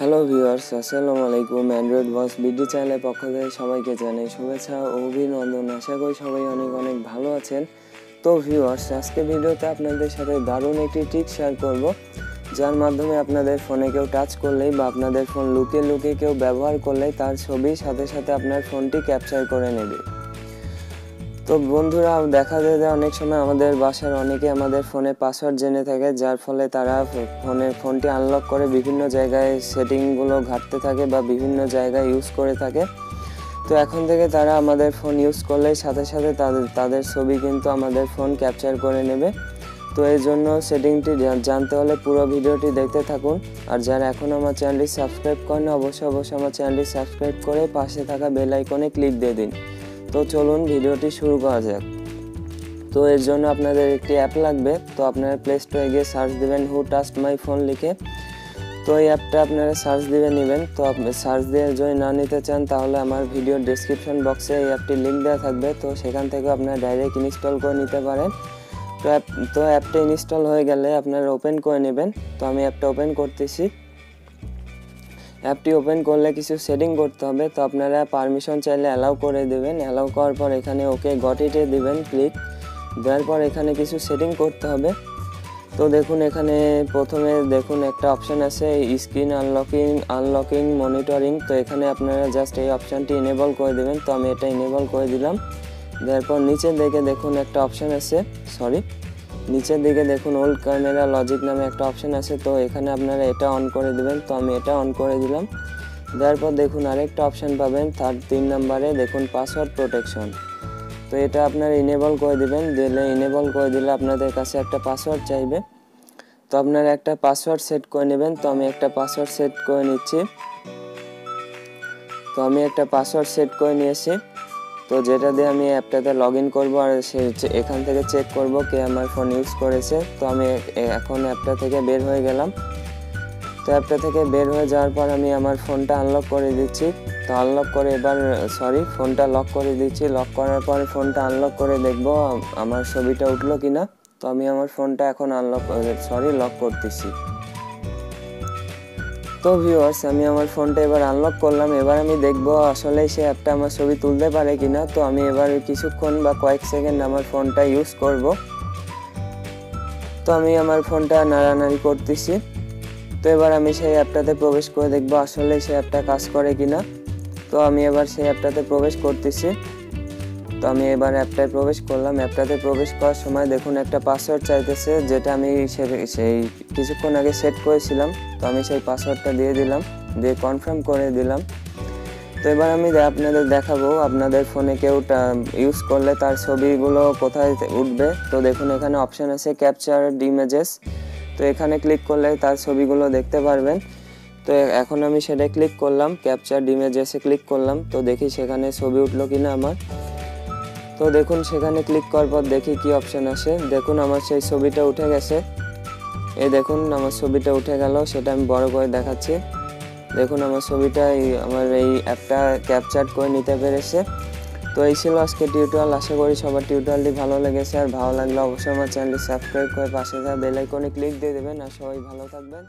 Hello viewers, আসসালামু আলাইকুম। Android বস BD চ্যানেলের পক্ষ থেকে সবাইকে জানাই শুভেচ্ছা ও অভিনন্দন। আশা করি সবাই অনেক অনেক ভালো আছেন। তো ভিউয়ার্স, আজকে ভিডিওতে আপনাদের সাথে দারুণ একটি ট্রিক শেয়ার করব, যার মাধ্যমে আপনাদের ফোনে কেউ টাচ করলেই বা আপনাদের ফোন লুকিয়ে লুকিয়ে কেউ ব্যবহার করলেই তার ছবি সাথে সাথে আপনার ফোনটি ক্যাপচার করে নেবে। তো বন্ধুরা, দেখা যায় যে অনেক সময় আমাদের বাসার অনেকে আমাদের ফোনে পাসওয়ার্ড জেনে থাকে, যার ফলে তারা ফোনটি আনলক করে বিভিন্ন জায়গায় সেটিংগুলো ঘাঁটতে থাকে বা বিভিন্ন জায়গায় ইউজ করে থাকে। তো এখন থেকে তারা আমাদের ফোন ইউজ করলেই সাথে সাথে তাদের ছবি কিন্তু আমাদের ফোন ক্যাপচার করে নেবে। তো এই জন্য সেটিংটি জানতে হলে পুরো ভিডিওটি দেখতে থাকুন। আর যারা এখন আমার চ্যানেলটি সাবস্ক্রাইব করেন, অবশ্যই আমার চ্যানেলটি সাবস্ক্রাইব করে পাশে থাকা বেল আইকনে ক্লিক দিয়ে দিন। তো চলুন ভিডিওটি শুরু করা যাক। তো এর জন্য আপনাদের একটি অ্যাপ লাগবে। তো আপনারা প্লে স্টোরে গিয়ে সার্চ দেবেন হু টাচড মাই ফোন লিখে। তো এই অ্যাপটা আপনারা সার্চ দিয়ে নেবেন। তো আপনি সার্চ দিয়ে যদি না নিতে চান, তাহলে আমার ভিডিওর ডেসক্রিপশন বক্সে এই অ্যাপটির লিঙ্ক দেওয়া থাকবে। তো সেখান থেকে আপনারা ডাইরেক্ট ইনস্টল করে নিতে পারেন। তো অ্যাপটা ইনস্টল হয়ে গেলে আপনারা ওপেন করে নেবেন। তো আমি অ্যাপটা ওপেন করতেছি। অ্যাপটি ওপেন করলে কিছু সেটিং করতে হবে। তো আপনারা পারমিশন চাইলে অ্যালাউ করে দেবেন। অ্যালাউ করার পর এখানে ওকে গট ইটে দেবেন ক্লিক দেওয়ার পর এখানে কিছু সেটিং করতে হবে। তো দেখুন, এখানে প্রথমে দেখুন একটা অপশান আছে স্ক্রিন আনলকিং মনিটরিং। তো এখানে আপনারা জাস্ট এই অপশানটি এনেবল করে দেবেন। তো আমি এটা এনেবল করে দিলাম। দেওয়ার পর নিচের দিকে দেখুন একটা অপশান আছে, নিচের দিকে দেখুন ওল্ড ক্যামেরা লজিক নামে একটা অপশান আছে। তো এখানে আপনারা এটা অন করে দিবেন। তো আমি এটা অন করে দিলাম। দেওয়ার পর দেখুন আরেকটা অপশান পাবেন 3 নম্বরে, দেখুন পাসওয়ার্ড প্রোটেকশন। তো এটা আপনারা ইনেবল করে দিবেন। ইনেবল করে দিলে আপনাদের কাছে একটা পাসওয়ার্ড চাইবে। তো আপনারা একটা পাসওয়ার্ড সেট করে নেবেন। তো আমি একটা পাসওয়ার্ড সেট করে নিচ্ছি। তো আমি একটা পাসওয়ার্ড সেট করে নিয়েছি। তো যেটা দিয়ে আমি অ্যাপটাতে লগ ইন করবো আর এখান থেকে চেক করব কে আমার ফোন ইউজ করেছে। তো আমি এখন অ্যাপটা থেকে বের হয়ে গেলাম। তো অ্যাপটা থেকে বের হয়ে যাওয়ার পর আমি আমার ফোনটা আনলক করে দিচ্ছি। তো আনলক করে ফোনটা লক করে দিচ্ছি। লক করার পর ফোনটা আনলক করে দেখব আমার ছবিটা উঠলো কিনা। তো আমি আমার ফোনটা এখন লক করতেছি। তো ভিউয়ার্স, আমি আমার ফোনটা এবার আনলক করলাম। এবার আমি দেখবো আসলে সেই অ্যাপটা আমার ছবি তুলতে পারে কিনা। তো আমি এবার কিছুক্ষণ বা কয়েক সেকেন্ড আমার ফোনটা ইউজ করব। তো আমি আমার ফোনটা নাড়ানাড়ি করতেছি। তো এবার আমি সেই অ্যাপটাতে প্রবেশ করে দেখবো আসলে সেই অ্যাপটা কাজ করে কিনা। তো আমি এবার সেই অ্যাপটাতে প্রবেশ করতেছি। তো আমি এবার অ্যাপটায় প্রবেশ করলাম। অ্যাপটাতে প্রবেশ করার সময় দেখুন একটা পাসওয়ার্ড চাইতেছে, যেটা আমি সেই কিছুক্ষণ আগে সেট করেছিলাম। তো আমি সেই পাসওয়ার্ডটা দিয়ে দিলাম, দিয়ে কনফার্ম করে দিলাম। তো এবার আমি আপনাদের দেখাবো আপনাদের ফোনে কেউ ইউজ করলে তার ছবিগুলো কোথায় উঠবে। তো দেখুন এখানে অপশান আছে ক্যাপচার ইমেজেস। তো এখানে ক্লিক করলে তার ছবিগুলো দেখতে পারবেন। তো এখন আমি সেটা ক্লিক করলাম, ক্যাপচার ইমেজেসে ক্লিক করলাম। তো দেখি সেখানে ছবি উঠলো কিনা আমার। তো দেখুন সেখানে ক্লিক করার পর দেখি কি অপশান আসে। দেখুন আমার সেই ছবিটা উঠে গেছে। এই দেখুন আমার ছবিটা উঠে গেল, সেটা আমি বড় করে দেখাচ্ছি। দেখুন আমার ছবিটা আমার এই অ্যাপটা ক্যাপচার করে নিতে পেরেছে। তো এই ছিল আজকে টিউটোরিয়াল। আশা করি সবার টিউটোরিয়ালটি ভালো লেগেছে। আর ভালো লাগলে অবশ্যই আমার চ্যানেলটি সাবস্ক্রাইব করে পাশে থাকা বেল আইকনে ক্লিক দিয়ে দেবেন। আর সবাই ভালো থাকবেন।